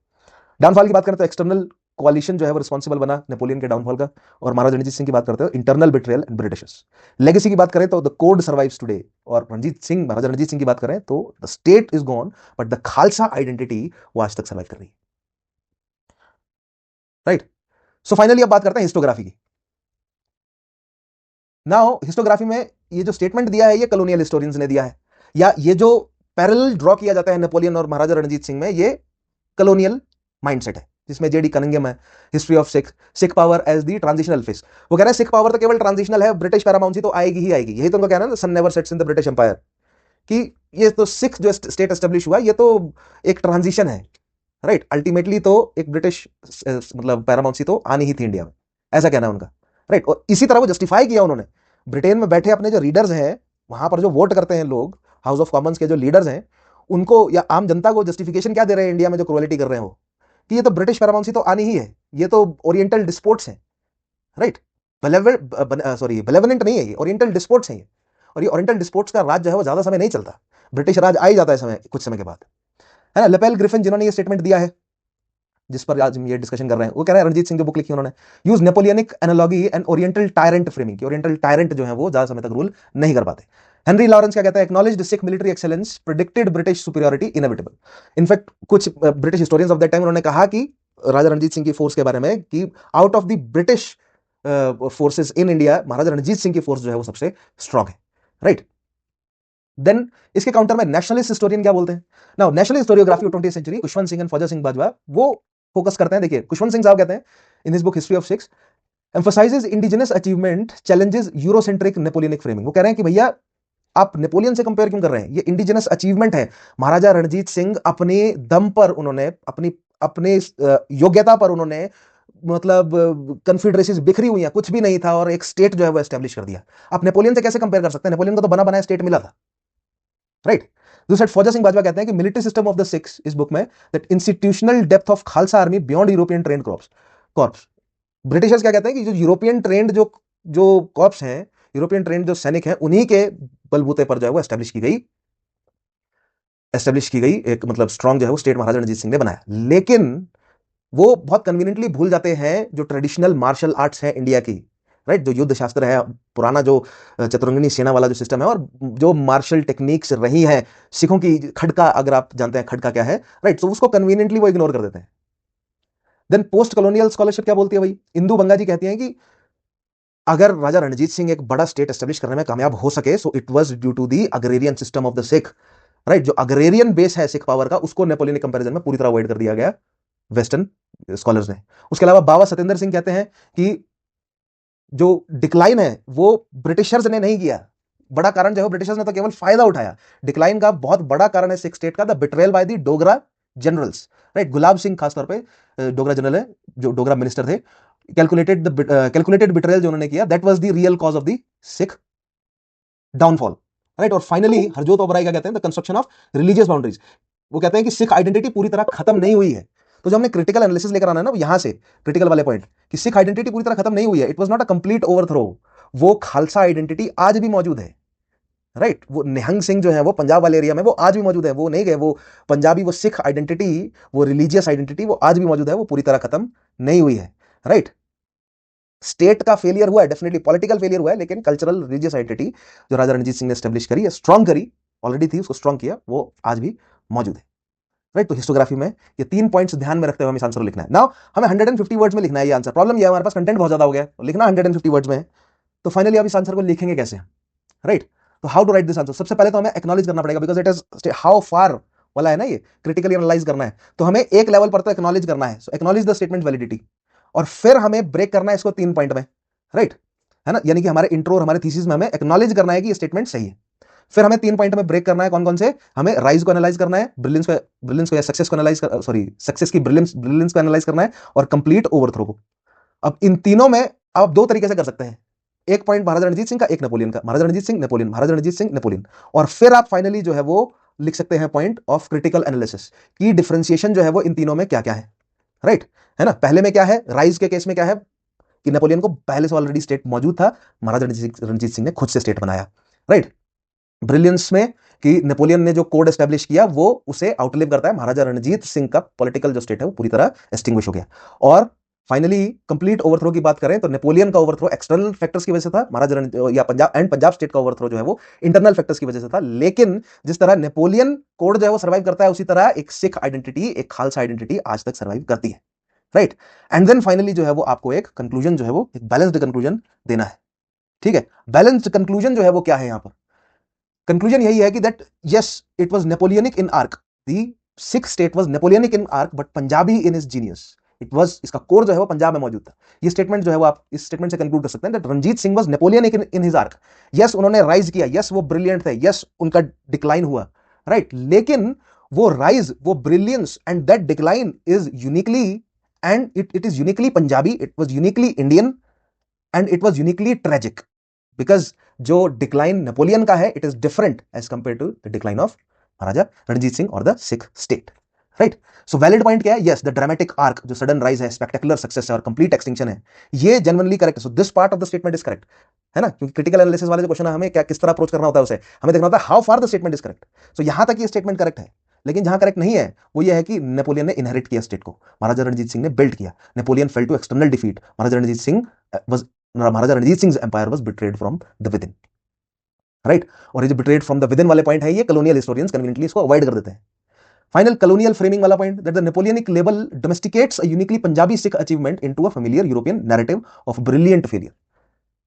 डाउनफॉल की बात करें तो एक्सटर्नल कोalition जो है वो रिस्पॉन्सिबल बना नेपोलियन के डाउनफॉल का। और महाराजा रणजीत सिंह की बात करते हो internal betrayal and Britishers. Legacy की बात करें तो द कोड सर्वाइव्स टुडे। और महाराजा रणजीत सिंह की बात करें तो the state is gone but the Khalsa identity वो आज तक सर्वाइव कर रही है, राइट। सो फाइनली अब बात करते हैं हिस्टोग्राफी की। नाउ हिस्टोग्राफी में ये जो स्टेटमेंट दिया है ये कॉलोनियल हिस्टोरियंस ने दिया है, या ये जो पैरेलल ड्रॉ किया जाता है नेपोलियन और महाराजा रणजीत सिंह में, ये कॉलोनियल माइंडसेट है, जिसमें जेडी कनिंगम है history of Sikh power as the transitional phase. वो कह रहे हैं सिख पावर तो केवल ट्रांजिशनल है, ब्रिटिश पैरामाउंसी तो आएगी ही आएगी। यही तो उनको कहना है sun never sets in the British empire, कि ये तो सिख जो स्टेट एस्टेब्लिश हुआ ये तो एक ट्रांजिशन है, राइट। अल्टीमेटली तो एक ब्रिटिश मतलब पैरामाउंसी तो आनी ही थी इंडिया में, ऐसा कहना है उनका, राइट। और इसी तरह वो जस्टिफाई किया उन्होंने। ब्रिटेन में बैठे अपने जो रीडर्स हैं, वहां पर जो वोट करते हैं लोग, हाउस ऑफ कॉमन्स के जो लीडर्स हैं, उनको या आम जनता को जस्टिफिकेशन क्या दे रहे हैं इंडिया में जो क्रुएलिटी कर रहे हैं वो, कि ये तो ब्रिटिश पैरामाउंसी तो आनी ही है, ये तो ओरिएंटल डिस्पोर्ट्स हैं, राइट। बेलेवनेंट नहीं है, ये ओरिएंटल डिस्पोर्ट्स हैं ये। और ये ओरिएंटल डिस्पोर्ट्स का राज जो है वो ज्यादा समय नहीं चलता, ब्रिटिश राज आ ही जाता है समय, कुछ समय के बाद, है ना। लेपेल ग्रिफिन जिन्होंने ये स्टेटमेंट दिया है जिस पर आज हम ये डिस्कशन कर रहे हैं, वो कह रहे हैं, रणजीत सिंह जो बुक लिखी उन्होंने, use Napoleonic analogy and oriental tyrant framing, की ओरिएंटल टायरेंट जो है वो ज्यादा समय तक रूल नहीं कर पाते। हेनरी लॉरेंस क्या कहता है? Acknowledged Sikh military excellence, predicted British superiority inevitable. In fact कुछ British historians of that time उन्होंने कहा कि राजा रणजीत सिंह की फोर्स के बारे में कि out of the British forces in India Maharaja Ranjit Singh की फोर्स जो है वो सबसे स्ट्रांग है, राइट। देन इसके काउंटर में नेशनलिस्ट हिस्टोरियन क्या बोलते हैं? Now national historiography of 20th century, Khushwant Singh and Fauja Singh Bajwa वो फोकस करते हैं। देखिए खुशवंत सिंह साहब कहते हैं in his book history of six, emphasizes indigenous achievement challenges Eurocentric Napoleonic framing. वो कह रहे हैं कि भैया आप नेपोलियन से कंपेयर क्यों कर रहे हैं, ये इंडिजिनस अचीवमेंट है। महाराजा रणजीत सिंह अपने दम पर, उन्होंने अपने योग्यता पर उन्होंने मतलब कन्फेडरेसीज बिखरी हुई हैं, कुछ भी नहीं था और एक स्टेट जो है वो एस्टेब्लिश कर दिया। आप नेपोलियन से कैसे कंपेयर कर सकते हैं? नेपोलियन को तो बना बनाया स्टेट मिला था, राइट। दूसरा फौजा सिंह बाजवा कहते हैं कि military system of the six, इस बुक में, that institutional depth of Khalsa army beyond European trend corps. Britishers क्या कहते हैं कि जो यूरोपियन ट्रेंड जो कॉर्प्स हैं, यूरोपियन ट्रेंड जो सैनिक हैं, उन्हीं के बलबूते पर जो है वो एस्टेब्लिश की गई एक मतलब स्ट्रॉन्ग जो है वो स्टेट महाराजा रणजीत सिंह ने बनाया। लेकिन वो बहुत कन्वीनियंटली भूल जाते हैं जो ट्रेडिशनल मार्शल आर्ट्स है इंडिया की, राइट। जो युद्ध शास्त्र है, पुराना जो चतुरंगिनी सेना वाला जो सिस्टम है और जो मार्शल टेक्निक्स रही है सिखों की, खड़का, अगर आप जानते हैं खड़का क्या है, राइट। तो उसको कन्वीनियंटली वो इग्नोर कर देते हैं। देन पोस्ट कॉलोनियल स्कॉलरशिप क्या बोलती है भाई? इंदू बंगा जी कहती हैं कि अगर राजा रणजीत सिंह एक बड़ा स्टेट एस्टेब्लिश करने में कामयाब हो सके, so it was due to the agrarian system of the Sikh, right. जो अग्रेरियन बेस है सिख पावर का, उसको नेपोलियनिक कंपैरिजन में पूरी तरह अवॉइड कर दिया गया वेस्टर्न स्कॉलर्स ने। उसके अलावा बाबा सत्येंद्र सिंह कहते हैं कि जो डिक्लाइन है वो ब्रिटिशर्स ने नहीं किया, बड़ा कारण जो है ब्रिटिशर्स ने तो केवल फायदा उठाया। डिक्लाइन का बहुत बड़ा कारण है सिख स्टेट का the betrayal by the Dogra generals, right. Gulab Singh खासतौर पे डोगरा जनरल है, जो डोगरा मिनिस्टर थे, कैलकुलेटेड बिट्रेयल जो उन्होंने किया, that was the real cause of the Sikh downfall, right. और फाइनली हरजोत ओबराय क्या कहते हैं, the construction of religious boundaries. वो कहते हैं कि सिख आइडेंटिटी पूरी तरह खत्म नहीं हुई है। तो जो हमने क्रिटिकल एनालिसिस लेकर आना है ना, यहां से क्रिटिकल वाले पॉइंट कि सिख आइडेंटिटी पूरी तरह खत्म नहीं हुई है, it was not a complete overthrow. वो खालसा आइडेंटिटी आज भी मौजूद है, राइट। वो निहंग सिंह जो है वो पंजाब वाले एरिया में वो आज भी मौजूद है, वो नहीं गए, वो पंजाबी, वो सिख आइडेंटिटी, वो रिलीजियस आइडेंटिटी वो आज भी मौजूद है, वो पूरी तरह खत्म नहीं हुई है, राइट। स्टेट का फेलियर हुआ है, डेफिनेटली पॉलिटिकल फेलियर हुआ है, लेकिन कल्चरल रिलीजियस आइडेंटिटी जो राजा रणजीत सिंह ने एस्टेब्लिश करी, स्ट्रॉन्ग करी, ऑलरेडी थी, उसको स्ट्रॉन्ग किया, वो आज भी मौजूद है, राइट। तो हिस्टोग्राफी में ये 3 पॉइंट्स ध्यान में रखते हुए हमें आंसर लिखना है। नाउ हमें 150 वर्ड्स में लिखना है ये आंसर। प्रॉब्लम ये है हमारे पास कंटेंट बहुत ज्यादा हो गया, लिखना 150 वर्ड्स में है, तो फाइनली आप इस आंसर को लिखेंगे कैसे, राइट। तो how to write this answer, सबसे पहले तो हमें एक्नॉलेज करना पड़ेगा, because it is how far वाला है ना, ये क्रिटिकली एनालाइज करना है, तो हमें एक लेवल पर तो एक्नॉलेज करना है। सो एक्नॉलेज द स्टेटमेंट वैलिडिटी, और फिर हमें ब्रेक करना है इसको 3 पॉइंट में, राइट, है ना। यानी कि हमारे इंट्रो और हमारे थीसिस में हमें एक्नॉलेज करना है कि ये स्टेटमेंट सही है। फिर हमें 3 पॉइंट में ब्रेक करना है, कौन कौन से, हमें राइज को एनालाइज करना है, ब्रिलियंस को या सक्सेस को एनालाइज कर, सॉरी सक्सेस की ब्रिलियंस को एनालाइज करना है, और कंप्लीट ओवरथ्रो को। अब इन तीनों में आप 2 तरीके से कर सकते हैं, एक पॉइंट महाराजा रणजीत सिंह का, एक नेपोलियन का, महाराजा रणजीत सिंह नेपोलियन, महाराजा रणजीत सिंह नेपोलियन, और फिर आप फाइनली जो है वो लिख सकते हैं पॉइंट ऑफ क्रिटिकल एनालिसिस की डिफरेंशिएशन जो है वो इन तीनों में क्या क्या है, राइट, है ना। पहले में क्या है, राइज के केस में क्या है कि नेपोलियन को पहले से ऑलरेडी स्टेट मौजूद था, महाराजा रणजीत सिंह ने खुद से स्टेट बनाया, राइट। ब्रिलियंस में कि नेपोलियन ने जो कोड एस्टेब्लिश किया वो उसे आउटलिव करता है, महाराजा रणजीत सिंह का पॉलिटिकल जो स्टेट है वो पूरी तरह एक्सटिंग्विश हो गया। और फाइनली कंप्लीट ओवरथ्रो की बात करें तो नेपोलियन का ओवरथ्रो एक्सटर्नल फैक्टर्स की वजह से था, महाराजा या पंजाब स्टेट का ओवरथ्रो जो है वो इंटरनल फैक्टर्स की वजह से था। लेकिन जिस तरह नेपोलियन कोड जो है वो सर्वाइव करता है, उसी तरह एक सिख आइडेंटिटी, एक खालसा आइडेंटिटी आज तक सर्वाइव करती है, राइट। एंड देन फाइनली जो है वो आपको एक कंक्लूजन जो है वो एक बैलेंस्ड कंक्लूजन देना है, ठीक है। बैलेंस्ड कंक्लूजन जो है वो क्या है, यहां पर कंक्लूजन यही है कि that yes it was Napoleonic in arc, the Sikh state was Napoleonic in arc but Punjabi in his genius, it was, इसका कोर जो है वो पंजाब में मौजूद था। ये स्टेटमेंट जो है वो आप इस स्टेटमेंट से कंक्लूड कर सकते हैं that Ranjit Singh was Napoleonic in his arc. Yes उन्होंने राइज किया, यस वो ब्रिलियंट थे, यस उनका डिक्लाइन हुआ, राइट, लेकिन वो राइज, वो brilliance and that decline is uniquely, and it is uniquely Punjabi, it was uniquely Indian, and it was uniquely tragic, because जो डिक्लाइन नेपोलियन का है it is different as compare to the decline of Maharaja Ranjit Singh और the Sikh state, right. So valid point क्या है, yes the dramatic arc, जो sudden rise है, spectacular success है और कंप्लीट एक्सटिंक्शन है, ये जेन्युइनली करेक्ट है। So this part of the statement is correct, है ना, क्योंकि क्रिटिकल एनालिसिस वाले जो क्वेश्चन है हमें क्या किस तरह अप्रोच करना होता है, उसे हमें देखना होता है how far the statement is correct. So यहां तक ये स्टेटमेंट करेक्ट है, लेकिन जहां करेक्ट नहीं है वो ये है कि नेपोलियन ने इनहेरिट किया स्टेट को, महाराजा रणजीत सिंह ने बिल्ड किया, Napoleon fail to external defeat, Maharaja Ranjit Singh empire was betrayed from the within, right. और ये जो betrayed from the within वाले पॉइंट है, ये कॉलोनियल हिस्टोरियंस कन्वीनियंटली इसको अवॉइड कर देते हैं। फाइनल कॉलोनियल फ्रेमिंग वाला point, that the Napoleonic label domesticates a uniquely Punjabi Sikh achievement into a familiar European narrative of brilliant failure,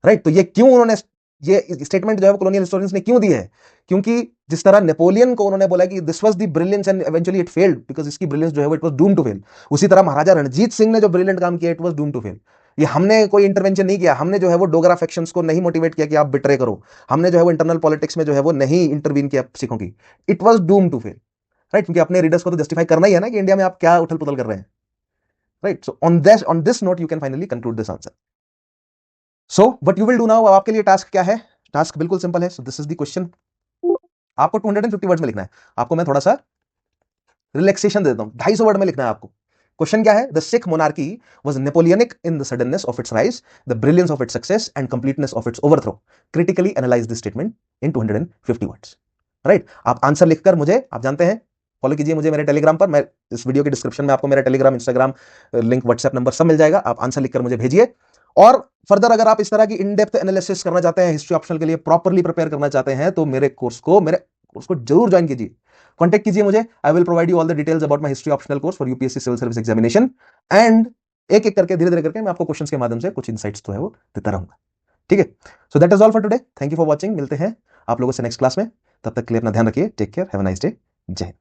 right. तो ये क्यों उन्होंने ये स्टेटमेंट जो है कॉलोनियल हिस्टोरियंस ने क्यों दी है, क्योंकि जिस तरह नेपोलियन को उन्होंने बोला कि this was the brilliance and eventually it failed because इसकी ब्रिलियंस जो है it was doomed to fail, उसी तरह महाराजा रणजीत सिंह ने जो ब्रिलियंट काम किया it was doomed to fail. ये हमने कोई इंटरवेंशन नहीं किया, हमने जो है वो डोगरा फैक्शंस को नहीं मोटिवेट किया कि आप बिट्रे करो, हमने जो है वो इंटरनल पॉलिटिक्स में जो है वो नहीं इंटरवीन किया सिखों की, it was doomed to fail, right. क्योंकि अपने रीडर्स को तो जस्टिफाई करना ही है ना कि इंडिया में आप क्या उथल पुथल कर रहे हैं, right. So on this note you can finally conclude this answer. So what you will do now, आपके लिए टास्क क्या है, टास्क बिल्कुल सिंपल है। So this is the question, आपको 250 वर्ड्स में लिखना है। आपको मैं थोड़ा सा रिलैक्सेशन दे देता हूं, 250 वर्ड में लिखना है आपको। क्वेश्चन क्या है, the Sikh monarchy was Napoleonic in the suddenness of its rise, the brilliance of its success and completeness of its overthrow, critically analyse this statement in 250 words, right. आप आंसर लिखकर मुझे, आप जानते हैं, फॉलो कीजिए मुझे मेरे टेलीग्राम पर, मैं इस वीडियो के डिस्क्रिप्शन में आपको मेरा Telegram, Instagram link, WhatsApp number सब मिल जाएगा। आप आंसर लिखकर मुझे भेजिए। और फर्दर अगर आप इस तरह की इन डेप्थ एनालिसिस करना चाहते हैं, हिस्ट्री ऑप्शनल के लिए प्रॉपर्ली प्रिपेयर करना चाहते हैं, तो मेरे कोर्स को जरूर ज्वाइन कीजिए, कॉन्टेक्ट कीजिए मुझे। I will provide you all the details about my history optional course for UPSC civil service examination, and एक एक करके धीरे धीरे करके मैं आपको क्वेश्चंस के माध्यम से कुछ इनसाइट्स तो है वो देता रहूंगा, ठीक है। So that is all for today, thank you for watching, मिलते हैं आप लोगों से नेक्स्ट क्लास में। तब तक के लिए अपना ध्यान रखिए, take care, have a nice day, जय हिंद।